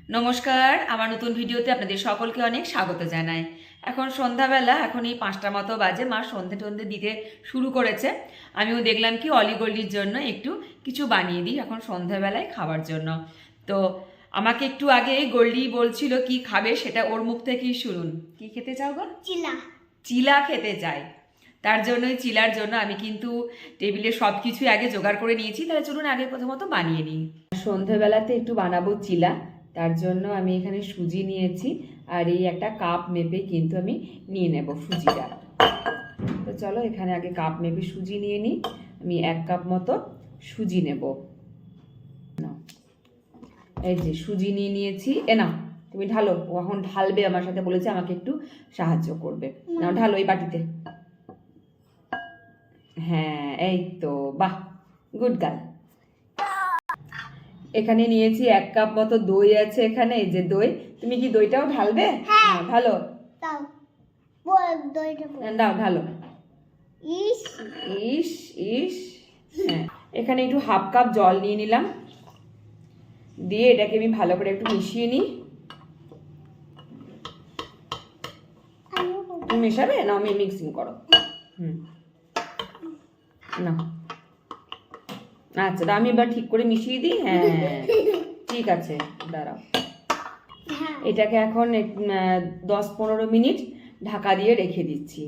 নমস্কার, আমার নতুন ভিডিওতে আপনাদের সকলকে অনেক স্বাগত জানাই। এখন সন্ধ্যাবেলা, এখন এই 5টা মতো বাজে, মা সন্ধে টন্ধে দিতে শুরু করেছে। আমিও দেখলাম কি অলিগলির জন্য একটু কিছু বানিয়ে দিই এখন সন্ধ্যাবেলায় খাবার জন্য। তো আমাকে একটু আগে গোল্ডি বলছিল কি খাবে, সেটা ওর মুখ থেকেই শুনুন। কি খেতে চাও গো? চিলা। চিলা খেতে চাই। তার জন্যই চিলার জন্য আমি কিন্তু টেবিলে সব কিছুই আগে জোগাড় করে নিয়েছি। তাহলে চলুন আগে প্রথমত বানিয়ে নিই। সন্ধ্যাবেলাতে একটু বানাবো চিলা, তার জন্য আমি এখানে সুজি নিয়েছি আর এই একটা কাপ মেপে কিন্তু আমি নিয়ে নেব সুজিটা। তো চলো এখানে আগে কাপ মেপে সুজি নিয়ে নিই। আমি 1 কাপ মতো সুজি নেব। এই যে সুজি নিয়ে নিয়েছি। না, তুমি ঢালো। ও এখন ঢালবে, আমার সাথে বলেছে আমাকে একটু সাহায্য করবে। না, ঢালো এই বাটিতে। হ্যাঁ, এই তো, বাহ, গুড গার্ল। এখানে নিয়েছি 1 কাপ মতো দই আছে এখানে। এই যে দই, তুমি কি দইটাও ঢালবে? হ্যাঁ, ঢালো। দাও। বল দইটা বল। দাও, ঢালো। ইস ইস ইস। হ্যাঁ, এখানে একটু 1/2 কাপ জল নিয়ে নিলাম, দিয়ে এটাকে আমি ভালো করে একটু মিশিয়ে নিই। তুমি মেশাবে না? আমি মিক্সিং করো। না, আচ্ছা, আমি এবার ঠিক করে মিশিয়ে দিই। হ্যাঁ, ঠিক আছে, দাঁড়াও। এটাকে এখন 10-15 মিনিট ঢাকা দিয়ে রেখে দিচ্ছি।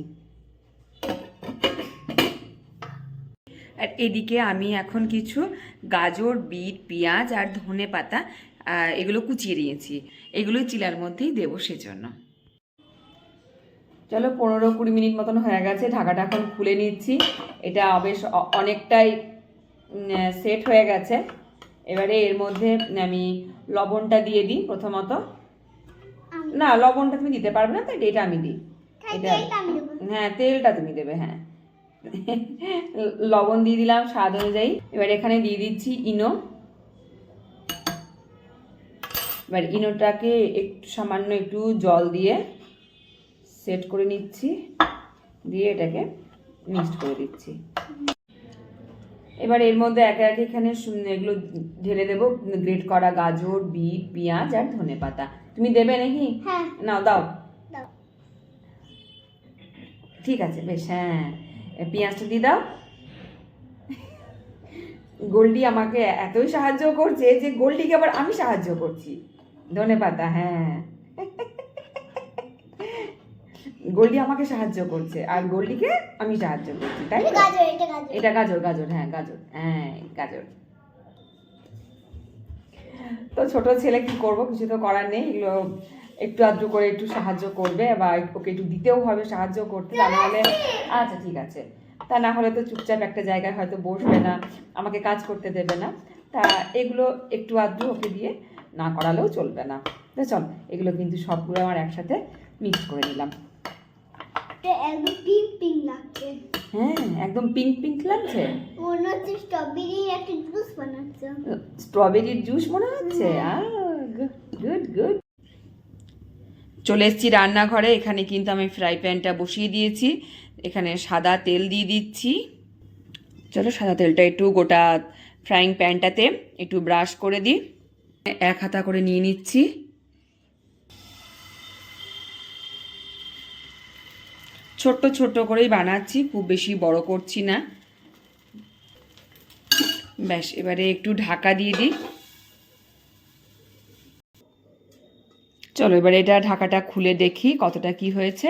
আর এদিকে আমি এখন কিছু গাজর, বিট, পেঁয়াজ আর ধনেপাতা এগুলো কুচিয়ে নিয়েছি। এগুলোই চিলার মধ্যেই দেবো সেজন্য। চলো 15-20 মিনিট মতন হয়ে গেছে, ঢাকাটা এখন খুলে নিচ্ছি। এটা বেশ অনেকটাই সেট হয়ে গেছে। এবারে এর মধ্যে আমি লবণটা দিয়ে দিই প্রথমত। না, লবণটা তুমি দিতে পারবে না, তাই এটা আমি দিই। এটা হ্যাঁ, তেলটা তুমি দেবে। হ্যাঁ, লবণ দিয়ে দিলাম স্বাদ অনুযায়ী। এবার এখানে দিয়ে দিচ্ছি ইনো। এবার ইনোটাকে একটু সামান্য একটু জল দিয়ে সেট করে নিচ্ছি, দিয়ে এটাকে মিক্সড করে দিচ্ছি। এবার এর মধ্যে একে একে এখানে এগুলো ঢেলে দেবো, গ্রেট করা গাজর, বিট, পেঁয়াজ আর ধনেপাতা। তুমি দেবে নাকি? হ্যাঁ, নাও, দাও। ঠিক আছে, বেশ। হ্যাঁ, পেঁয়াজটা দিয়ে দাও। গোল্ডি আমাকে এতই সাহায্য করছে যে গোল্ডিকে আবার আমি সাহায্য করছি। ধনেপাতা, হ্যাঁ, গোল্ডি আমাকে সাহায্য করছে আর গোল্ডিকে আমি সাহায্য করছি, তাই তো? এটা গাজর, গাজর, হ্যাঁ গাজর, হ্যাঁ গাজর। তো ছোট ছেলে কি করব, কিছু তো করার নেই। এগুলো একটু আধটু করে একটু সাহায্য করবে, বা ওকে একটু দিতেও হবে সাহায্য করতে, তা নাহলে আচ্ছা ঠিক আছে, তা না হলে তো চুপচাপ একটা জায়গায় হয়তো বসবে না, আমাকে কাজ করতে দেবে না। তা এগুলো একটু আধটু ওকে দিয়ে না করালেও চলবে না। তো চল, এগুলো কিন্তু সবগুলো আমার একসাথে মিক্স করে নিলাম। একদম পিঙ্ক পিঙ্ক লাগছে। হ্যাঁ, একদম পিঙ্ক পিঙ্ক লাগছে। মনে হচ্ছে স্ট্রবেরির একটা জুস বানাচ্ছে। স্ট্রবেরির জুস মনে হচ্ছে। Good good. চলে এসেছি রান্নাঘরে। এখানে কিন্তু আমি ফ্রাই প্যানটা বসিয়ে দিয়েছি। এখানে সাদা তেল দিয়ে দিচ্ছি। চলো সাদা তেলটা একটু গোটা ফ্রাইং প্যানটাতে একটু ব্রাশ করে দিই। 1 হাতা করে নিয়ে নিচ্ছি। ছোট্ট ছোট্ট করেই বানাচ্ছি, খুব বেশি বড় করছি না। ব্যাস, এবারে একটু ঢাকা দিয়ে দিই। চলো এবারে এটা ঢাকাটা খুলে দেখি কতটা কি হয়েছে।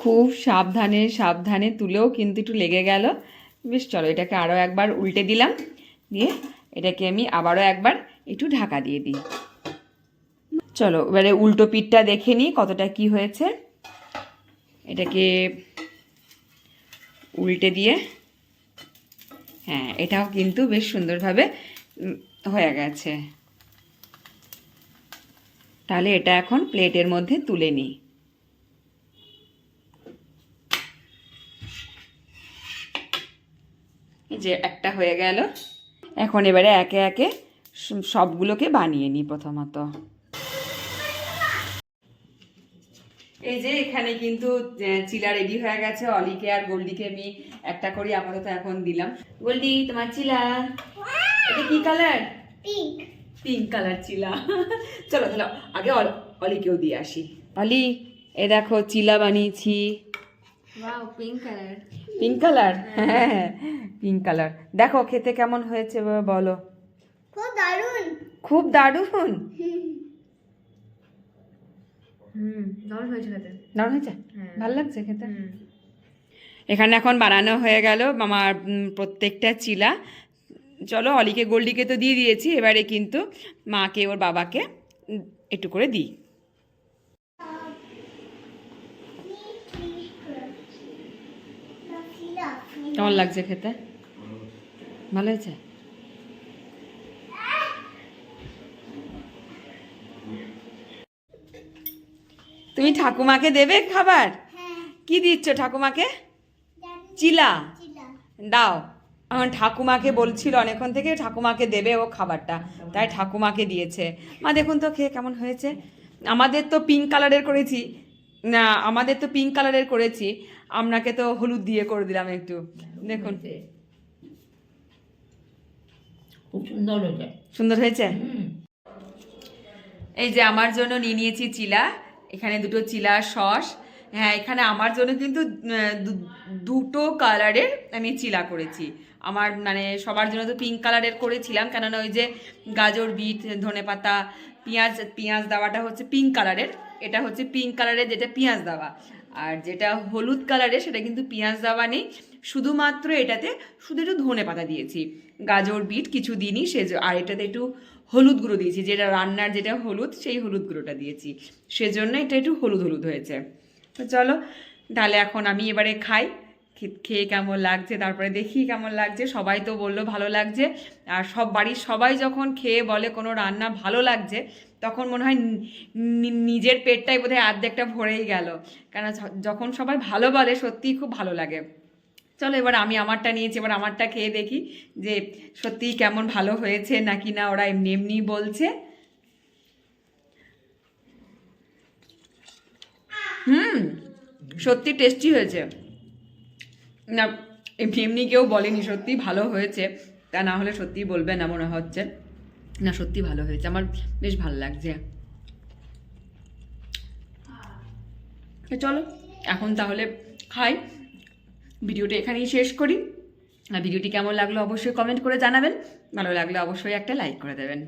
খুব সাবধানে সাবধানে তুলেও কিন্তু একটু লেগে গেল। বেশ, চলো এটাকে আরও একবার উল্টে দিলাম, দিয়ে এটাকে আমি আবারও একবার একটু ঢাকা দিয়ে দিই। চলো এবারে উল্টো পিঠটা দেখে নিই কতটা কি হয়েছে। এটাকে উল্টে দিয়ে, হ্যাঁ, এটাও কিন্তু বেশ সুন্দরভাবে হয়ে গেছে। তাহলে এটা এখন প্লেটের মধ্যে তুলে নিই। এই যে একটা হয়ে গেল। এখন এবারে একে একে সবগুলোকে বানিয়ে নিই প্রথমত। এই যে এখানে কিন্তু চিলা রেডি হয়ে গেছে। অলিকে আর গোল্ডিকে আমি একটা করে আপাতত এখন দিলাম। গোল্ডি, তোমার চিলা। এটা কি কালার? পিঙ্ক। পিঙ্ক কালার চিলা। চলো চলো আগে অলিকেও দিয়ে আসি। অলি, এ দেখো চিলা বানিয়েছি। Wow, pink colour. Pink colour? হ্যাঁ, পিঙ্ক কালার। দেখো খেতে কেমন হয়েছে এবার বলো। খুব দারুণ। খুব দারুণ। দারুণ হয়েছে খেতে। দারুণ হয়েছে? হ্যাঁ। ভালো লাগছে খেতে? এখানে এখন বানানো হয়ে গেল আমার প্রত্যেকটা চিলা। চলো অলিকে গোল্ডিকে তো দিয়ে দিয়েছি, এবারে কিন্তু মাকে ওর বাবাকে একটু করে দিই। কেমন লাগছে খেতে? ভালো হয়েছে? তুমি ঠাকুমাকে দেবে খাবার? হ্যাঁ, কি দিচ্ছ ঠাকুমাকে? জানি। চিলা চিলা। দাও। এখন ঠাকুমাকে বলছিল অনেকক্ষণ থেকে ঠাকুমাকে দেবে ও খাবারটা, তাই ঠাকুমাকে দিয়েছে। মা দেখুন তো খেয়ে কেমন হয়েছে। আমাদের তো পিঙ্ক কালারের করেছি, না আমাদের তো পিঙ্ক কালারের করেছি, আপনাকে তো হলুদ দিয়ে করে দিলাম একটু। দেখুন খুব সুন্দর হয়েছে। সুন্দর হয়েছে। এই যে আমার জন্য নিয়ে নিয়েছি চিলা, এখানে দুটো চিলা সস। হ্যাঁ, এখানে আমার জন্য কিন্তু দুটো কালারের আমি চিলা করেছি। আমার মানে সবার জন্য তো পিঙ্ক কালারের করেছিলাম, কেননা ওই যে গাজর, বিট, ধনেপাতা, পেঁয়াজ পেঁয়াজ দেওয়াটা হচ্ছে পিঙ্ক কালারের, এটা হচ্ছে পিঙ্ক কালারের যেটা পেঁয়াজ দেওয়া। আর যেটা হলুদ কালারের সেটা কিন্তু পেঁয়াজ দেওয়া নেই, শুধুমাত্র এটাতে শুধু একটু ধনেপাতা দিয়েছি, গাজর বিট কিছু দিইনি। আর এটাতে একটু হলুদ গুঁড়ো দিয়েছি, যেটা রান্নার যেটা হলুদ সেই হলুদ গুঁড়োটা দিয়েছি, সেজন্য এটা একটু হলুদ হলুদ হয়েছে। তো চলো তাহলে এখন আমি এবারে খাই, খেয়ে কেমন লাগছে তারপরে দেখি কেমন লাগছে। সবাই তো বললো ভালো লাগছে, আর বাড়ির সবাই যখন খেয়ে বলে কোনো রান্না ভালো লাগছে তখন মনে হয় নিজের পেটটাই বোধহয় অর্ধেকটা ভরেই গেল, কেন যখন সবাই ভালো বলে সত্যিই খুব ভালো লাগে। চলো এবার আমি আমারটা নিয়েছি, এবার আমারটা খেয়ে দেখি যে সত্যিই কেমন ভালো হয়েছে নাকি না ওরা এমনি এমনি বলছে। সত্যি টেস্টি হয়েছে। না এমনি এমনি কেউ বলেনি, সত্যি ভালো হয়েছে, তা না হলে সত্যিই বলবে না মনে হচ্ছে। না সত্যি ভালো হয়েছে, আমার বেশ ভালো লাগছে। চলো এখন তাহলে খাই, ভিডিওটা এখানেই শেষ করি। আর ভিডিওটি কেমন লাগলো অবশ্যই কমেন্ট করে জানাবেন, ভালো লাগলে অবশ্যই একটা লাইক করে দেবেন।